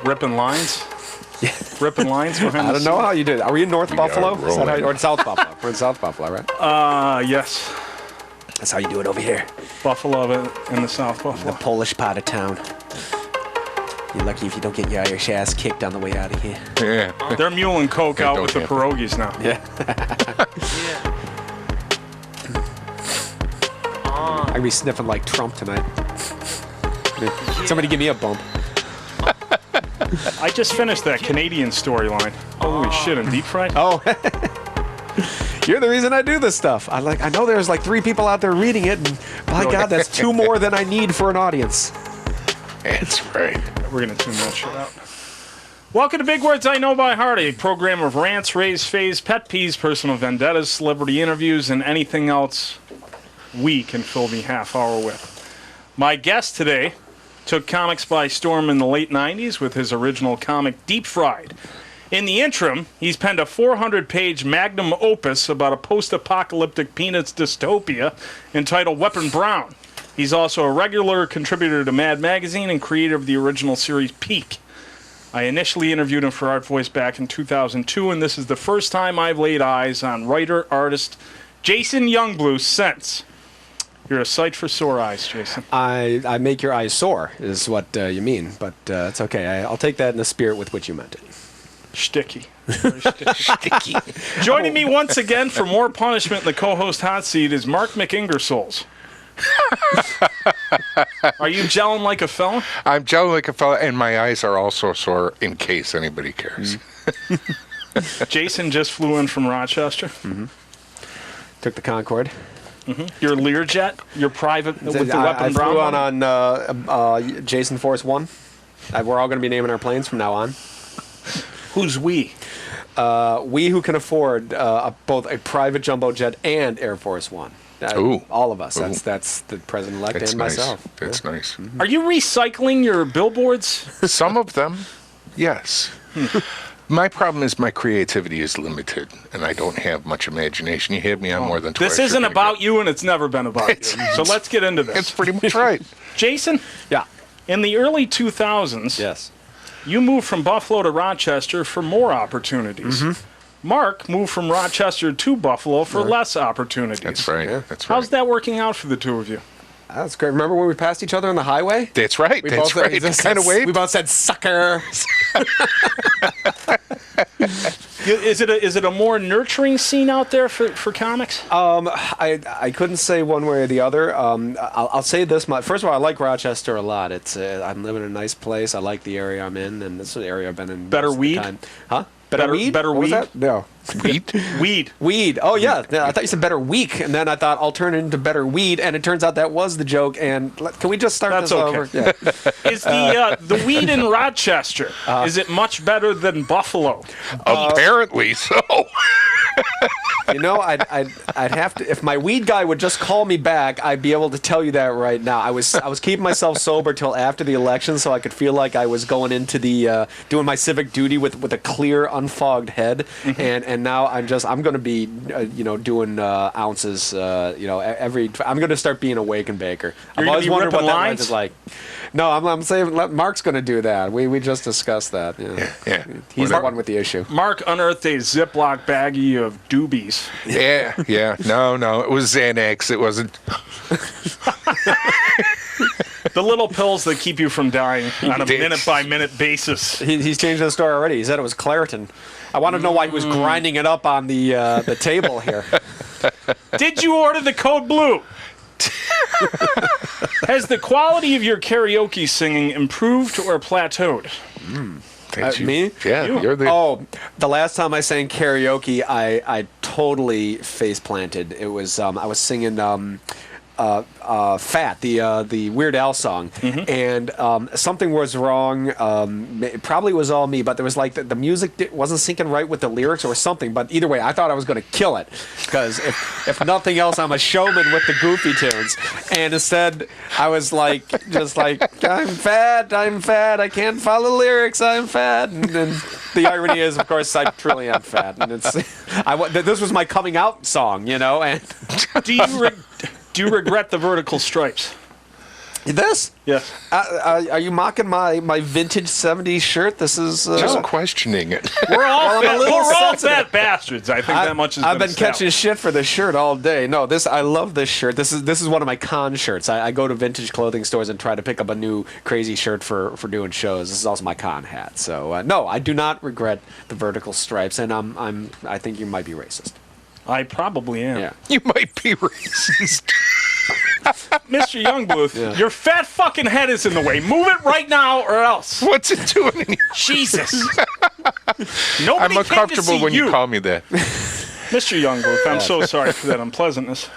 ripping lines. Ripping lines behind I don't know how you did it. Are we in North Buffalo? Is that Or in South Buffalo? We're in South Buffalo, right? Yes. That's how you do it over here. Buffalo in the South Buffalo. The Polish part of town. You're lucky if you don't get your Irish ass kicked on the way out of here. Yeah. They're muling coke out with the pierogies now. Yeah. I'd be sniffing like Trump tonight. Somebody give me a bump. I just finished that Canadian storyline. Holy shit, and deep fried? Oh. You're the reason I do this stuff. I know there's like 3 people out there reading it, and my God, that's 2 more than I need for an audience. That's right. We're going to tune that shit out. Welcome to Big Words I Know by Heart, a program of rants, raves, faves, pet peeves, personal vendettas, celebrity interviews, and anything else we can fill the half hour with. My guest today took comics by storm in the late 90s with his original comic Deep Fried. In the interim, he's penned a 400-page magnum opus about a post-apocalyptic Peanuts dystopia entitled Weapon Brown. He's also a regular contributor to Mad Magazine and creator of the original series Peak. I initially interviewed him for Art Voice back in 2002, and this is the first time I've laid eyes on writer-artist Jason Yungbluth since. You're a sight for sore eyes, Jason. I make your eyes sore, is what you mean, but it's okay. I'll take that in the spirit with which you meant it. Shticky. Shticky. Joining me once again for more punishment in the co-host hot seat is Mark McElligott. Are you gelling like a felon? I'm gelling like a fella, and my eyes are also sore in case anybody cares. Jason just flew in from Rochester. Mm-hmm. Took the Concorde. Mm-hmm. Your Learjet, your private with the Weapon Brown. I flew on Jason Force One. We're all going to be naming our planes from now on. Who's we? We who can afford both a private jumbo jet and Air Force One. All of us. That's the president-elect and myself. That's nice. Mm-hmm. Are you recycling your billboards? Some of them, yes. My problem is my creativity is limited, and I don't have much imagination. You have me on more than twice. This isn't about you, and it's never been about you. So let's get into this. It's pretty much right. Jason? Yeah. In the early 2000s, yes, you moved from Buffalo to Rochester for more opportunities. Mm-hmm. Mark moved from Rochester to Buffalo for less opportunities. That's right. Yeah. That's right. How's that working out for the two of you? That's great. Remember when we passed each other on the highway? That's right. That's right. Kind of waved. We both said, sucker. Is it a more nurturing scene out there for comics? I couldn't say one way or the other. I'll say this much. First of all, I like Rochester a lot. I'm living in a nice place. I like the area I'm in, and this is the area I've been in. Better weed? Huh? Better weed? Better what weed? Was that? No. Weed. Weed. Oh, yeah. I thought you said better week, and then I thought I'll turn it into better weed, and it turns out that was the joke, and can we just start this over? Yeah. Is the weed in Rochester, is it much better than Buffalo? Apparently so. You know, I'd have to, if my weed guy would just call me back, I'd be able to tell you that right now. I was keeping myself sober till after the election, so I could feel like I was going into the doing my civic duty with a clear, unfogged head, and now I'm going to be doing ounces. I'm going to start being a wake and baker. I've always wondered what that lines is like. No, I'm saying Mark's going to do that. We just discussed that. Yeah. He's the one with the issue. Mark unearthed a Ziploc baggie of doobies. Yeah. No, it was Xanax. It wasn't. The little pills that keep you from dying on a minute-by-minute basis. He's changed the story already. He said it was Claritin. I want to know why he was grinding it up on the table here. Did you order the code blue? Has the quality of your karaoke singing improved or plateaued? Me? Yeah, you're the... the last time I sang karaoke, I totally face planted. It was I was singing Fat, the Weird Al song, and something was wrong. It probably was all me, but there was like the music wasn't syncing right with the lyrics or something. But either way, I thought I was going to kill it because if nothing else, I'm a showman with the goofy tunes. And instead, I was just like, I'm fat, I can't follow lyrics, I'm fat. And the irony is, of course, I truly am fat, and this was my coming out song, And do you regret the vertical stripes? This? Yes. Are you mocking my vintage 70s shirt? This is... Just questioning it. We're all, I'm a little we're all sensitive. fat bastards. I think that much has I've been established. catching shit for this shirt all day. No, I love this shirt. This is one of my con shirts. I go to vintage clothing stores and try to pick up a new crazy shirt for doing shows. This is also my con hat. So no, I do not regret the vertical stripes, and I think you might be racist. I probably am. Yeah. You might be racist. Mr. Youngbluth, your fat fucking head is in the way. Move it right now or else. What's it doing in your... Jesus. Nobody I'm came to uncomfortable see when you call me that. Mr. Youngbluth, I'm so sorry for that unpleasantness.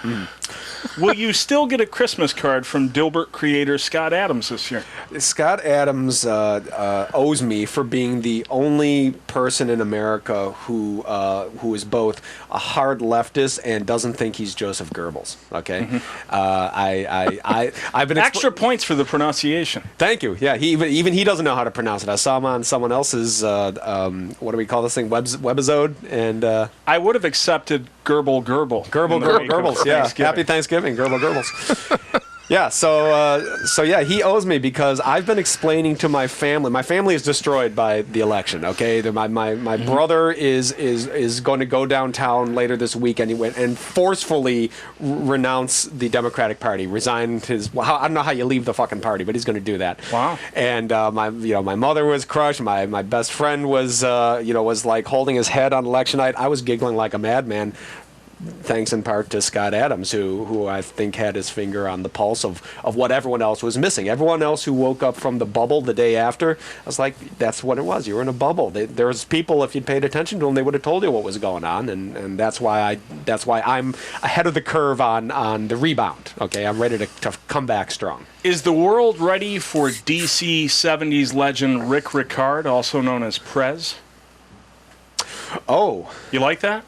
Will you still get a Christmas card from Dilbert creator Scott Adams this year? Scott Adams owes me for being the only person in America who is both a hard leftist and doesn't think he's Joseph Goebbels. Okay, I've been Extra points for the pronunciation. Thank you. Yeah, even he doesn't know how to pronounce it. I saw him on someone else's what do we call this thing? Webisode, and I would have accepted Gerbil. Goebbels. Yeah, happy Thanksgiving, Goebbels. Yeah, so yeah, he owes me because I've been explaining to my family. My family is destroyed by the election. Okay, my brother is going to go downtown later this week and forcefully renounce the Democratic Party, resign his. Well, I don't know how you leave the fucking party, but he's going to do that. Wow. And my mother was crushed. My best friend was was like holding his head on election night. I was giggling like a madman. Thanks in part to Scott Adams, who I think had his finger on the pulse of what everyone else was missing. Everyone else who woke up from the bubble the day after, I was like, that's what it was. You were in a bubble. There's people, if you'd paid attention to them, they would have told you what was going on, and that's why I'm ahead of the curve on the rebound. Okay, I'm ready to come back strong. Is the world ready for DC 70s legend Rick Ricard, also known as Prez? Oh. You like that?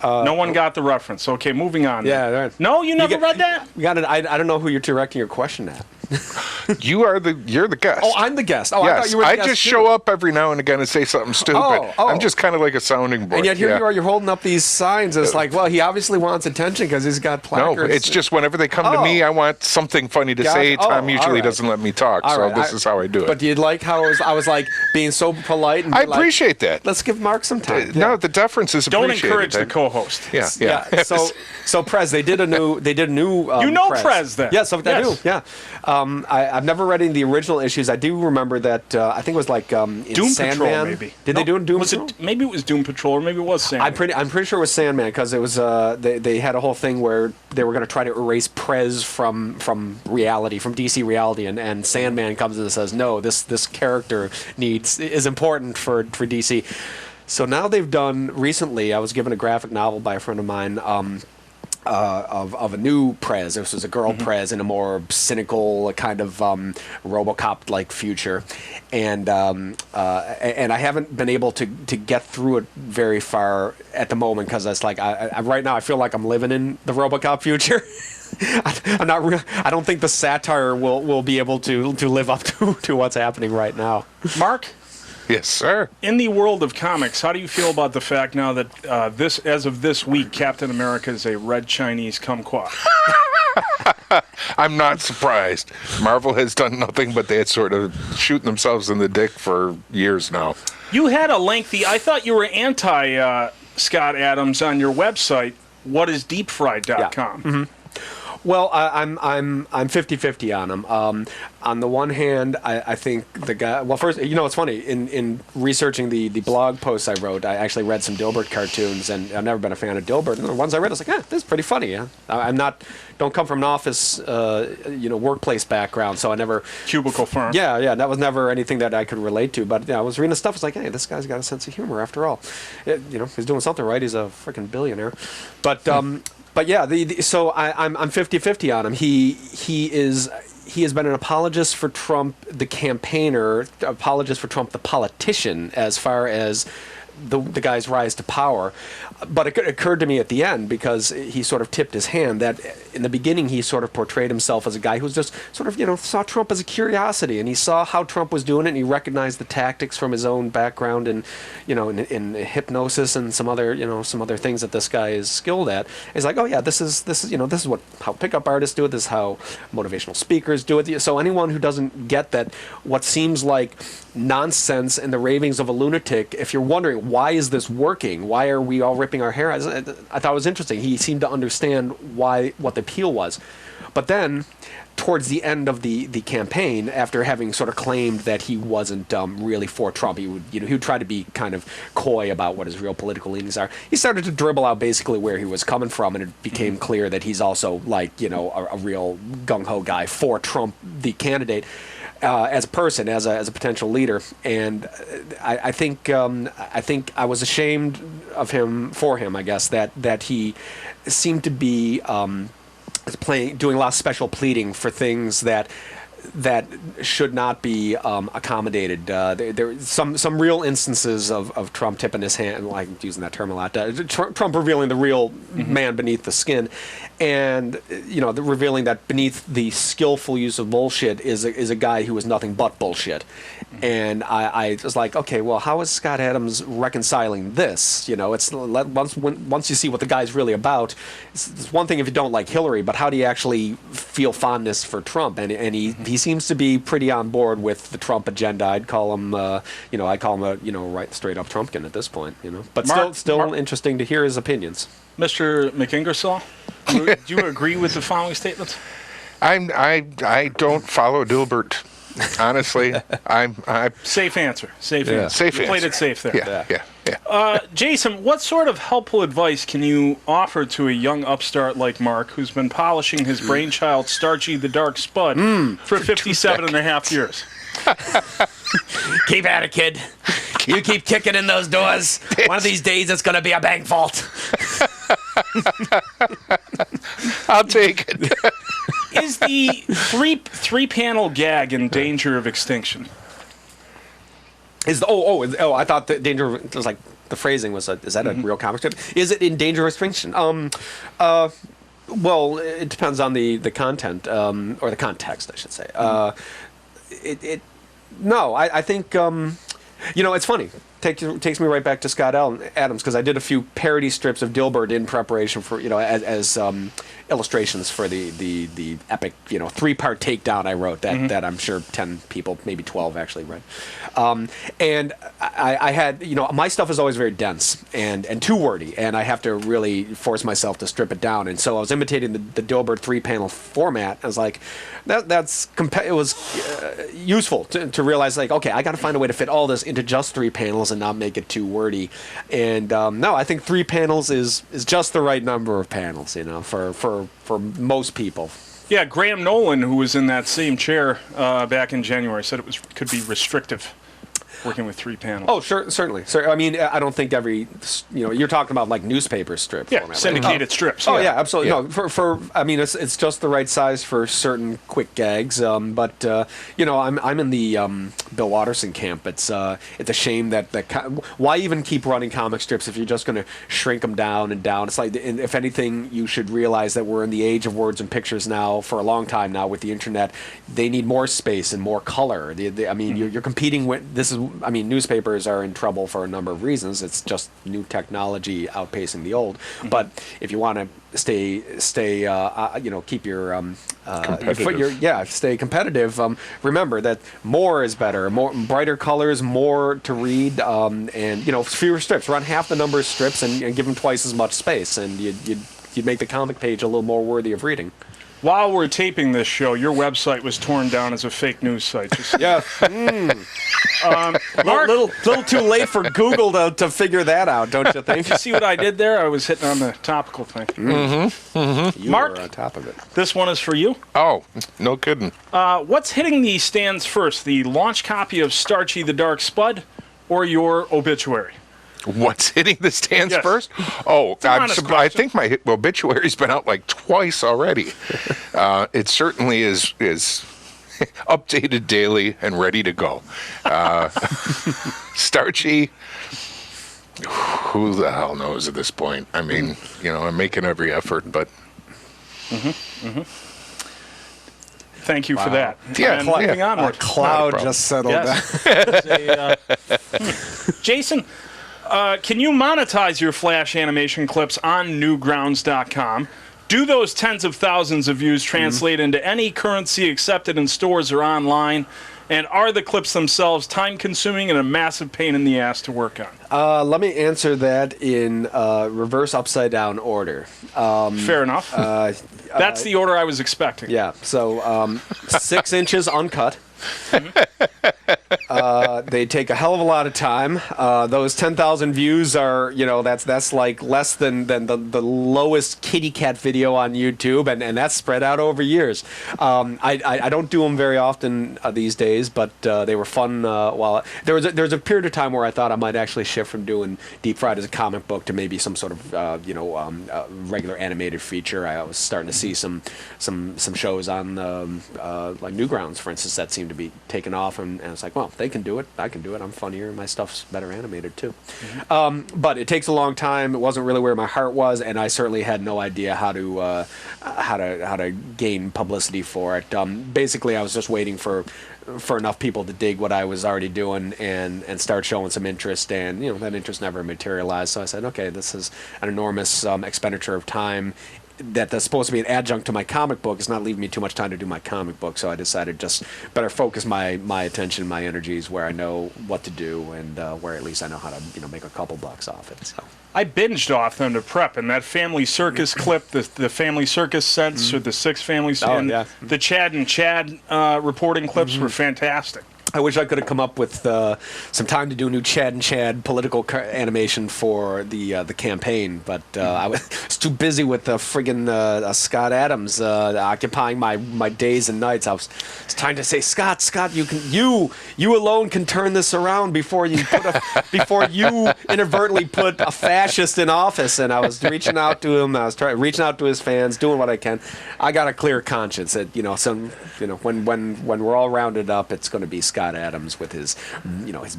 No one got the reference. Okay, moving on. Yeah. Right. No, you never read that? I don't know who you're directing your question at. You're the guest. Oh, I'm the guest. Oh, yes, I thought you were the guest just too. show up every now and again and say something stupid. Oh. I'm just kind of like a sounding board. And yet here you are, you're holding up these signs. It's like, well, he obviously wants attention because he's got placards. No, it's just whenever they come to me, I want something funny to say. Tom usually doesn't let me talk, this is how I do it. But do you like how I was like being so polite? And I appreciate that. Let's give Mark some time. No, the deference is Don't appreciated. encourage the co-host. Yeah. So Prez, they did a new. You know Prez then? Yes, I do. Yeah. I've never read any of the original issues. I do remember that. I think it was like in Doom Sandman. Patrol, maybe. Did they do Doom Patrol? Maybe it was Doom Patrol, or maybe it was Sandman. I'm pretty sure it was Sandman because it was. They had a whole thing where they were going to try to erase Prez from reality, from DC reality, and Sandman comes in and says, no, this character is important for DC. So now they've done recently. I was given a graphic novel by a friend of mine. Of a new Prez. This was a girl Prez in a more cynical kind of RoboCop-like future, and I haven't been able to get through it very far at the moment because it's like I right now I feel like I'm living in the RoboCop future. I'm not real. I don't think the satire will be able to live up to what's happening right now. Mark? Yes, sir. In the world of comics, how do you feel about the fact now that as of this week, Captain America is a red Chinese kumquat? I'm not surprised. Marvel has done nothing but they sort of shooting themselves in the dick for years now. You had a lengthy. I thought you were anti Scott Adams on your website. Whatisdeepfried.com. Yeah. Mm-hmm. Well, I'm 50-50 on him. On the one hand, I think the guy. Well, first, it's funny. In researching the blog posts I wrote, I actually read some Dilbert cartoons, and I've never been a fan of Dilbert. And the ones I read, I was like, this is pretty funny. Yeah, don't come from an office, workplace background, so I never cubicle firm. Yeah, that was never anything that I could relate to. But I was reading the stuff. I was like, hey, this guy's got a sense of humor after all. He's doing something right. He's a freaking billionaire. But yeah, so I'm 50-50 on him. He has been an apologist for Trump, the campaigner, apologist for Trump, the politician, as far as the guy's rise to power. But it occurred to me at the end, because he sort of tipped his hand, that in the beginning he sort of portrayed himself as a guy who's just sort of, saw Trump as a curiosity, and he saw how Trump was doing it, and he recognized the tactics from his own background and, in hypnosis and some other things that this guy is skilled at. He's like, oh yeah, this is how pickup artists do it. This is how motivational speakers do it. So anyone who doesn't get that, what seems like nonsense and the ravings of a lunatic, if you're wondering why is this working, why are we all ripping our hair out, I thought it was interesting. He seemed to understand what the appeal was. But then towards the end of the campaign, after having sort of claimed that he wasn't really for Trump, he would try to be kind of coy about what his real political leanings are. He started to dribble out basically where he was coming from, and it became clear that he's also a real gung-ho guy for Trump, the candidate. As a person, as a potential leader, and I think I was ashamed of him for him. I guess that he seemed to be doing a lot of special pleading for things that should not be accommodated. There some real instances of Trump tipping his hand, like using that term a lot. Trump revealing the real man beneath the skin, and revealing that beneath the skillful use of bullshit is a guy who is nothing but bullshit. And I was like, okay, well, how is Scott Adams reconciling this? It's once you see what the guy's really about, it's one thing if you don't like Hillary, but how do you actually feel fondness for Trump? And he seems to be pretty on board with the Trump agenda. I'd call him, a right straight up Trumpkin at this point. But Mark, still interesting to hear his opinions. Mr. McIngersoll, do you agree with the following statements? I don't follow Dilbert. Honestly, I'm safe answer. Safe yeah. answer. Safe you answer. Played it safe there. Yeah. Jason, what sort of helpful advice can you offer to a young upstart like Mark, who's been polishing his brainchild Starchy the Dark Spud for 57 and a half years? Keep at it, kid. You keep kicking in those doors. One of these days, it's going to be a bank vault. I'll take it. Is the three-panel gag in danger of extinction? I thought the danger was like the phrasing was. Is that a real comic strip? Is it in danger of extinction? Well, it depends on the content or the context, I should say. No, I think it's funny. Takes me right back to Scott Adams, because I did a few parody strips of Dilbert in preparation for as illustrations for the epic 3-part takedown I wrote that I'm sure 10 people, maybe 12 actually read. And I had my stuff is always very dense and too wordy, and I have to really force myself to strip it down. And so I was imitating the Dilbert 3-panel format. I was like, it was useful to realize, like, okay, I got to find a way to fit all this into just 3 panels and not make it too wordy. And no, I think 3 panels is just the right number of panels, for most people. Yeah, Graham Nolan, who was in that same chair back in January, said it could be restrictive working with 3 panels. Oh, sure, certainly. So, I mean, I don't think every, you're talking about like newspaper strip format. Syndicated strips. Oh, yeah, absolutely. Yeah. No, I mean, it's just the right size for certain quick gags. But I'm in the Bill Watterson camp. It's a shame that why even keep running comic strips if you're just going to shrink them down and down? It's like, if anything, you should realize that we're in the age of words and pictures now for a long time now with the internet. They need more space and more color. I mean, you're competing with newspapers are in trouble for a number of reasons. It's just new technology outpacing the old. But if you want to stay, keep your stay competitive. Remember that more is better. More brighter colors, more to read, and fewer strips. Run half the number of strips and give them twice as much space, and you'd make the comic page a little more worthy of reading. While we're taping this show, your website was torn down as a fake news site. Yeah. Mark, little too late for Google to figure that out, don't you think? You see what I did there? I was hitting on the topical thing. You Mark, were on top of it. This one is for you. Oh, no kidding. What's hitting the stands first, the launch copy of Starchy the Dark Spud or your obituary? What's hitting the stands Yes. first? Oh, I question. think my obituary's been out like twice already. It certainly is updated daily and ready to go. Starchy, Who the hell knows at this point? I mean, I'm making every effort, but Thank you for that. Yeah, And yeah. moving onward. Cloud problem. just settled down. Yes. Jason, can you monetize your Flash animation clips on newgrounds.com? Do those tens of thousands of views translate into any currency accepted in stores or online? And are the clips themselves time-consuming and a massive pain in the ass to work on? Let me answer that in reverse upside-down order. Fair enough. That's the order I was expecting. Yeah, so 6 inches uncut. They take a hell of a lot of time. Those 10,000 views are, that's like less than the lowest kitty cat video on YouTube, and that's spread out over years. I don't do them very often these days, but they were fun. While there was a period of time where I thought I might actually shift from doing Deep Fried as a comic book to maybe some sort of regular animated feature. I was starting to see some shows on like Newgrounds, for instance, that seemed to be taken off, and it's like, well, they can do it, I can do it, I'm funnier, my stuff's better animated too. But it takes a long time. It wasn't really where my heart was, and I certainly had no idea how to gain publicity for it. Basically, I was just waiting for enough people to dig what I was already doing and start showing some interest, and that interest never materialized. So I said, okay, this is an enormous expenditure of time that's supposed to be an adjunct to my comic book. It's not leaving me too much time to do my comic book, so I decided just better focus my attention, my energies where I know what to do, and where at least I know how to make a couple bucks off it. So I binged off them to prep, and that Family Circus clip, the Family Circus sets, or the Six Families, and yeah. the Chad and Chad reporting clips were fantastic. I wish I could have come up with some time to do a new Chad and Chad political animation for the campaign, but I was too busy with the friggin' Scott Adams occupying my days and nights. It's time to say, Scott, you alone can turn this around before you inadvertently put a fascist in office. And I was reaching out to him. I was reaching out to his fans, doing what I can. I got a clear conscience that when we're all rounded up, it's going to be Scott Adams with his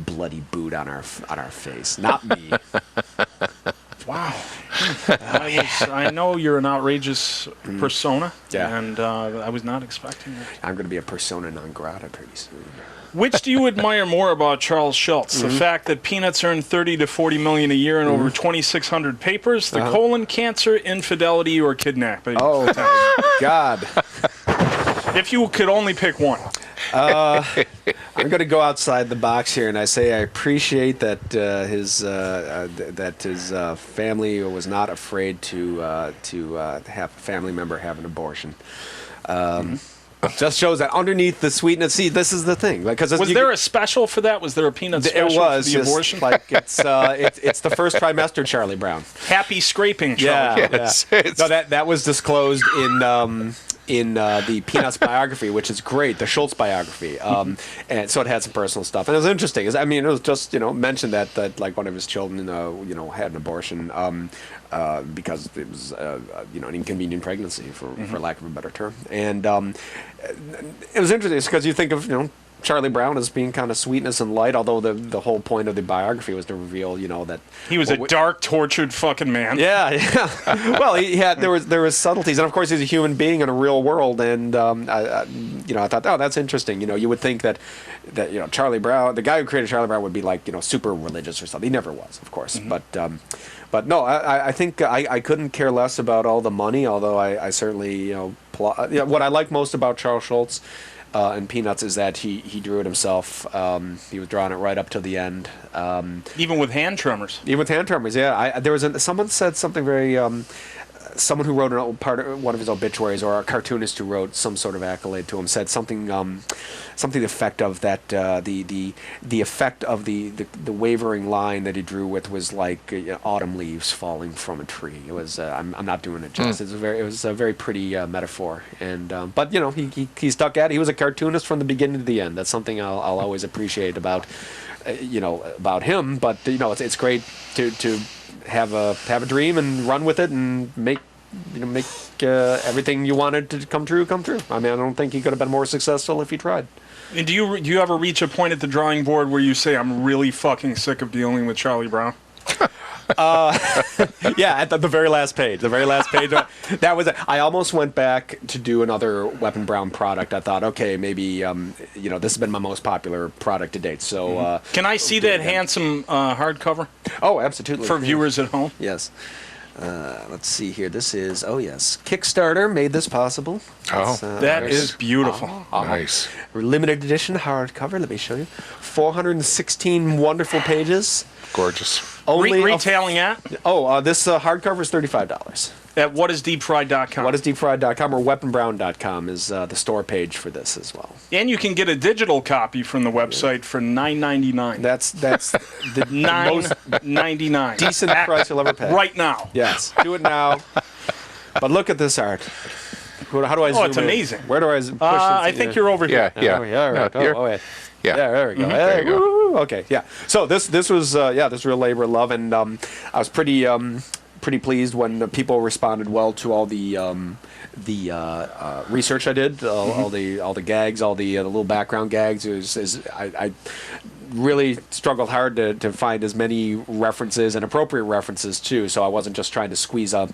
bloody boot on our face, not me. Wow. I know you're an outrageous persona, Yeah. and I was not expecting that. I'm going to be a persona non grata pretty soon. Which do you admire more about Charles Schulz? The fact that Peanuts earned $30 to $40 million a year in over 2,600 papers, the colon cancer, infidelity, or kidnapping? Oh, God. If you could only pick one. I'm going to go outside the box here, and I say I appreciate that his family was not afraid to have a family member have an abortion. Just shows that underneath the sweetness. See, this is the thing. Like, Was there a special for that? Was there a Peanut special it was, for the abortion? Like it's the first trimester, Charlie Brown. Happy scraping, Charlie. Yeah, Yes, yeah. it's- No, that was disclosed in the Peanuts biography, which is great, the Schulz biography. And so it had some personal stuff, and it was interesting. It was just mentioned that like one of his children had an abortion because it was an inconvenient pregnancy for lack of a better term, and it was interesting because you think of Charlie Brown as being kind of sweetness and light, although the whole point of the biography was to reveal that He was a dark, tortured fucking man. yeah. Well, he had there was subtleties, and of course he's a human being in a real world, and I thought, oh, that's interesting. You would think that Charlie Brown, the guy who created Charlie Brown, would be like super religious or something. He never was, of course, but no, I think I couldn't care less about all the money, although I certainly what I like most about Charles Schulz and Peanuts is that he drew it himself. He was drawing it right up to the end. Even with hand tremors. Even with hand tremors, yeah. There was someone said something very. Someone who wrote one of his obituaries, or a cartoonist who wrote some sort of accolade to him, said something to the effect of that the effect of the wavering line that he drew with was like autumn leaves falling from a tree. It was I'm not doing it justice. It was a very pretty metaphor, and but he stuck at it. He was a cartoonist from the beginning to the end. That's something I'll always appreciate about about him. But it's great to have a dream and run with it and make everything you wanted to come true. I mean, I don't think he could have been more successful if he tried. And do you ever reach a point at the drawing board where you say, I'm really fucking sick of dealing with Charlie Brown? Yeah, at the very last page. The very last page. That was. I almost went back to do another Weapon Brown product. I thought, okay, maybe this has been my most popular product to date. So Can I see that handsome hardcover oh, absolutely. for viewers at home? Yes. Let's see here. This is yes, Kickstarter made this possible. Oh. It's, That is beautiful. Nice. limited edition hardcover. Let me show you. 416 wonderful pages. Gorgeous. Only Retailing at this hardcover is $35. at whatisdeepfried.com. Whatisdeepfried.com or weaponbrown.com is the store page for this as well. And you can get a digital copy from the website for $9.99. That's the most $9.99. decent price you'll ever pay. Right now. Yes. Do it now. But look at this art. How do I zoom it's in? amazing. Where do I push I think you're over here. Yeah. Oh, yeah, all right. No, you're- Oh, yeah. yeah. Yeah, there we go. There you go. Woo, okay, yeah. So this was this real labor of love, and I was pretty pleased when people responded well to all the research I did, all the gags, all the little background gags. I really struggled hard to find as many references and appropriate references too. So I wasn't just trying to squeeze a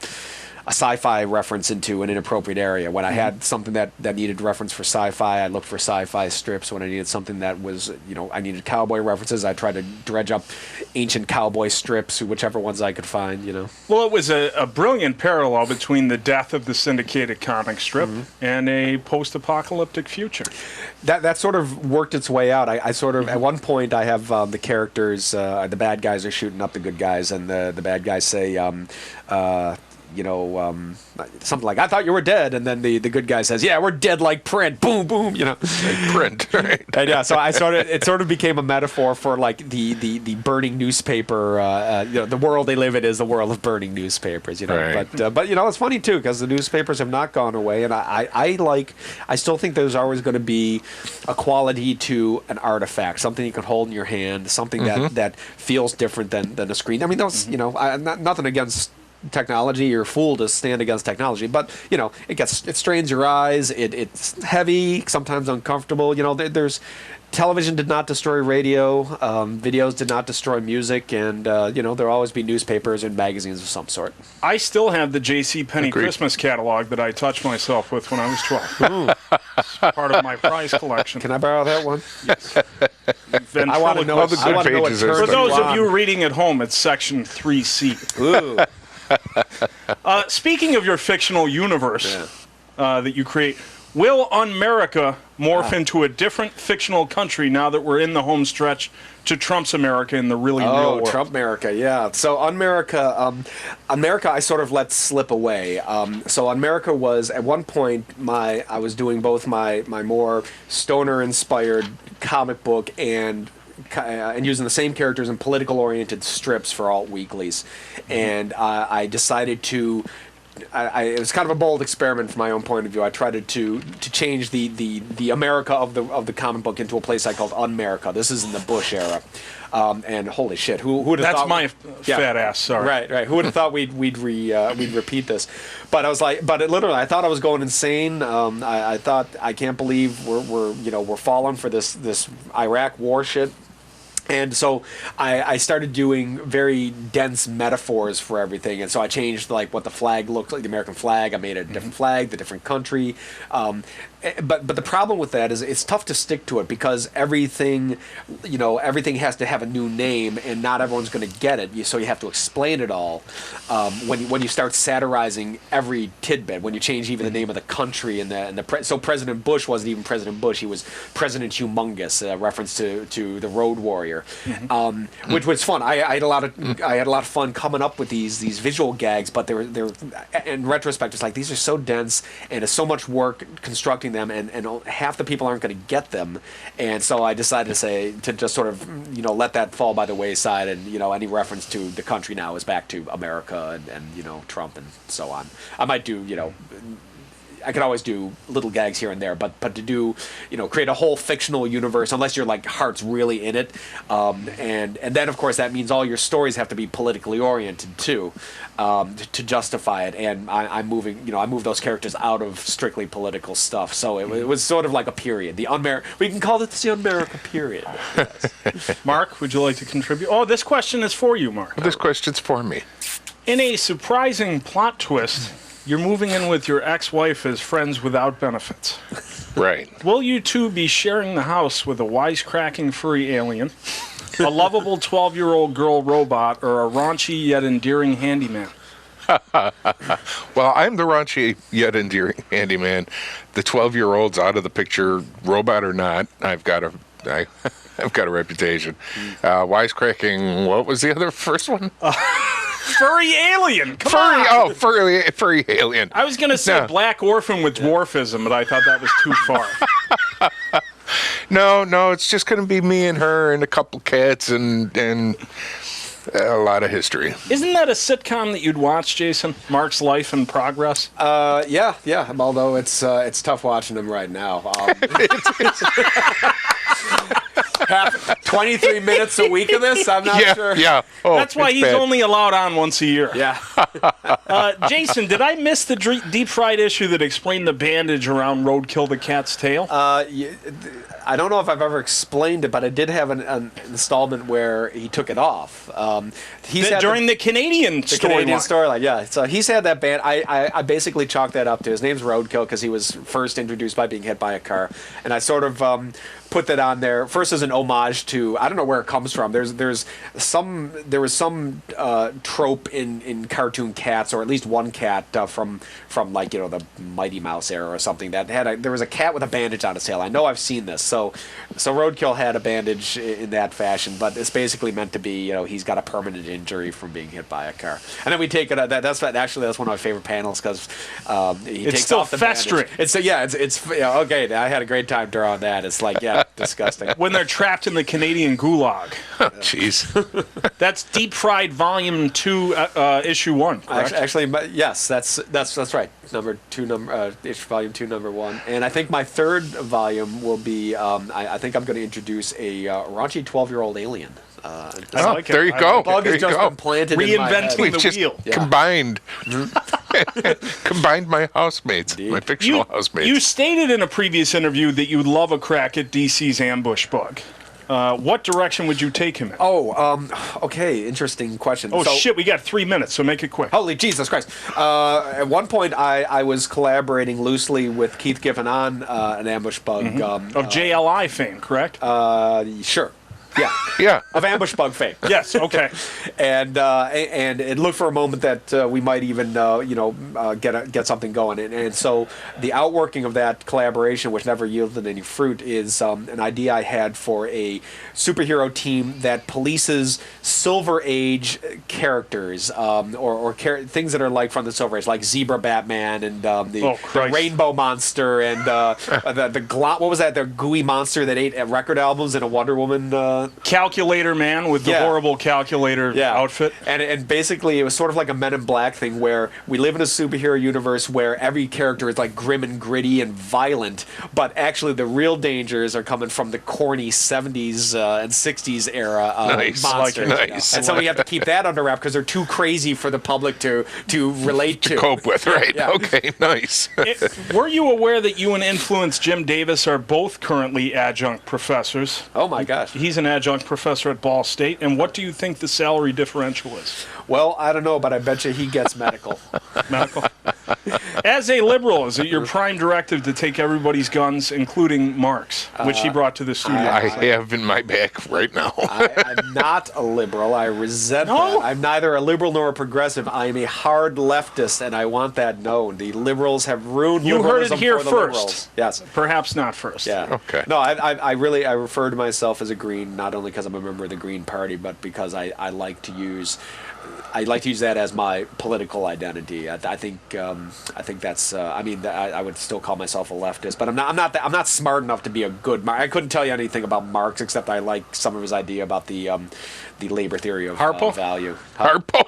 sci-fi reference into an inappropriate area. When I had something that needed reference for sci-fi, I looked for sci-fi strips. When I needed something that was, I needed cowboy references, I tried to dredge up ancient cowboy strips, whichever ones I could find, Well, it was a brilliant parallel between the death of the syndicated comic strip and a post-apocalyptic future. That sort of worked its way out. I sort of, at one point, I have the characters, the bad guys are shooting up the good guys, and the bad guys say, something like, I thought you were dead, and then the good guy says, yeah, we're dead like print, boom, boom, Print, right? And yeah, so it sort of became a metaphor for like the burning newspaper, the world they live in is the world of burning newspapers, Right. But it's funny too, because the newspapers have not gone away, and I still think there's always going to be a quality to an artifact, something you can hold in your hand, something that feels different than a screen. I mean, those, nothing against technology. You're a fool to stand against technology, but it strains your eyes. It's heavy, sometimes uncomfortable. There's television did not destroy radio. Videos did not destroy music, and there'll always be newspapers and magazines of some sort. I still have the J.C. Penney Agreed. Christmas catalog that I touched myself with when I was 12. It's part of my prize collection. Can I borrow that one? I want to know. All the good I want to know what pages are turns For those you of on. you reading at home, it's section 3C. Ooh. Speaking of your fictional universe that you create, will Unmerica morph into a different fictional country now that we're in the home stretch to Trump's America in the really real world? Trump America, yeah. So Unmerica, I sort of let slip away. So Unmerica was at one point I was doing both my more stoner-inspired comic book and using the same characters in political-oriented strips for alt weeklies, and I decided to. It was kind of a bold experiment from my own point of view. I tried to change the America of the comic book into a place I called Unmerica. This is in the Bush era, and holy shit, who would have That's thought? my fat ass. Sorry. Right. Who would have thought we'd repeat this? But I was like, literally, I thought I was going insane. I thought, I can't believe we're falling for this Iraq war shit. And so I started doing very dense metaphors for everything, and so I changed like what the flag looked like, the American flag. I made it a different flag, the different country. But the problem with that is it's tough to stick to it because everything has to have a new name, and not everyone's going to get it. So you have to explain it all. When you start satirizing every tidbit, when you change even the name of the country so President Bush wasn't even President Bush; he was President Humongous, a reference to the Road Warrior, which was fun. I had a lot of fun coming up with these visual gags, but they're in retrospect, it's like these are so dense and it's so much work constructing them, and half the people aren't going to get them, and so I decided to just sort of let that fall by the wayside, and any reference to the country now is back to America and Trump and so on. I might do I could always do little gags here and there, but to do, create a whole fictional universe, unless your like heart's really in it, and then of course that means all your stories have to be politically oriented too, to justify it. And I move those characters out of strictly political stuff. So it was sort of like a period. We can call it the America period. Yes. Mark, would you like to contribute? Oh, this question is for you, Mark. This question's for me. In a surprising plot twist, you're moving in with your ex-wife as friends without benefits. Right. Will you two be sharing the house with a wisecracking furry alien, a lovable 12-year-old girl robot, or a raunchy yet endearing handyman? Well, I'm the raunchy yet endearing handyman. The 12-year-old's out of the picture, robot or not. I've got a reputation. Wisecracking. What was the other first one? Furry alien. Come on. Oh, furry alien. I was gonna say No. black orphan with dwarfism, but I thought that was too far. No, it's just going to be me and her and a couple cats and a lot of history. Isn't that a sitcom that you'd watch, Jason? Mark's Life in Progress. Yeah. Although it's tough watching them right now. 23 minutes a week of this. I'm not sure. Yeah. Oh, That's why it's he's bad. only allowed on once a year. Yeah. Jason, did I miss the deep fried issue that explained the bandage around Roadkill the cat's tail? I don't know if I've ever explained it, but I did have an installment where he took it off. During the Canadian storyline. storyline, yeah. So he's had that band. I basically chalked that up to his name's Roadkill because he was first introduced by being hit by a car, and I sort of put that on there first as an homage to, I don't know where it comes from. There was some trope in cartoon cats, or at least one cat from like the Mighty Mouse era or something that there was a cat with a bandage on its tail. I know I've seen this. So Roadkill had a bandage in that fashion, but it's basically meant to be he's got a permanent injury from being hit by a car. And then we take it. That's one of my favorite panels because he It's takes still off the festering. bandage. It's okay. I had a great time drawing that. It's like disgusting. When they're trapped in the Canadian gulag. Jeez. That's Deep Fried Volume 2, Issue 1, correct? Actually, yes, that's right. Volume 2, number 1, and I think my third volume will be. I think I'm going to introduce a raunchy 12-year-old alien. I like it. There you go. Bug There has you just go. been planted in my head. Reinventing We've the just wheel. Yeah. combined my housemates, my fictional housemates. You stated in a previous interview that you'd love a crack at DC's Ambush Bug. What direction would you take him in? Okay, interesting question. Oh, shit, we got 3 minutes, so make it quick. Holy Jesus Christ. At one point, I was collaborating loosely with Keith Giffen on an Ambush Bug. Of JLI fame, correct? Sure. Yeah. Yeah. Of Ambush Bug fame. Yes, okay. And it looked for a moment that we might even get something going, and so the outworking of that collaboration, which never yielded any fruit, is an idea I had for a superhero team that polices Silver Age characters, or things that are like from the Silver Age, like Zebra Batman and the Rainbow Monster and what was that? The gooey monster that ate record albums and a Wonder Woman. Calculator Man with the horrible calculator outfit. And basically it was sort of like a Men in Black thing where we live in a superhero universe where every character is like grim and gritty and violent, but actually the real dangers are coming from the corny 70s and 60s era monsters. Nice. And so we have to keep that under wrap because they're too crazy for the public to relate to. Cope with, right? Yeah. Okay, nice. Were you aware that you and Influence Jim Davis are both currently adjunct professors? Oh my gosh. He's an adjunct professor at Ball State, and what do you think the salary differential is? Well, I don't know, but I bet you he gets medical. Medical? As a liberal, is it your prime directive to take everybody's guns, including Mark's, which he brought to the studio? I have in my back right now. I'm not a liberal. I resent No? that. I'm neither a liberal nor a progressive. I am a hard leftist, and I want that known. The liberals have ruined You heard it liberalism here for the first. liberals. Yes. Perhaps not first. Yeah. Okay. No, I refer to myself as a Green, not only because I'm a member of the Green Party, but because I like to use that as my political identity. I think that's. I would still call myself a leftist, but I'm not smart enough to be a good. I couldn't tell you anything about Marx except I like some of his idea about the labor theory of Harpo? value. Harpo.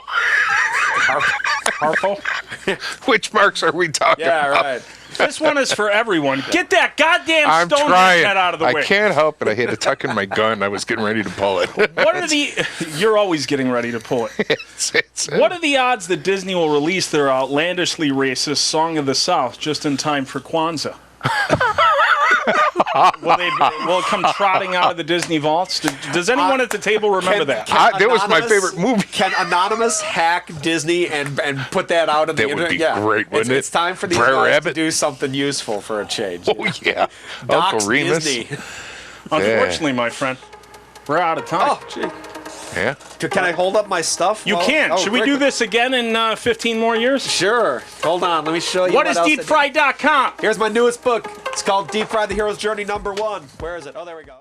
Harpo? Which marks are we talking Yeah, about? right. This one is for everyone. Get that goddamn I'm stone trying. head out of the way. I can't help it. I had to tuck in my gun. I was getting ready to pull it. What are the... You're always getting ready to pull it. What are the odds that Disney will release their outlandishly racist Song of the South just in time for Kwanzaa? Will it come trotting out of the Disney vaults? Does anyone at the table remember that? That was my Anonymous- favorite movie. Can Anonymous hack Disney and put that out on the That would internet? be Yeah. great, wouldn't it? It's time for these Brer guys to Rabbit. do something useful for a change. Oh, yeah. Dox Uncle Remus. Disney. Unfortunately, my friend, we're out of time. Oh, gee. Yeah. Can I hold up my stuff? You can. Should we great. do this again in 15 more years? Sure. Hold on. Let me show you. What is else I did. deepfry.com? Here's my newest book. It's called Deep Fry: The Hero's Journey #1. Where is it? Oh, there we go.